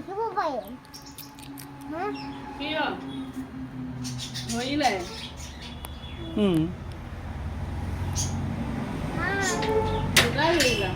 คือบ่ไปฮะ Kia. Mấy này. อืม มา Cái gì là?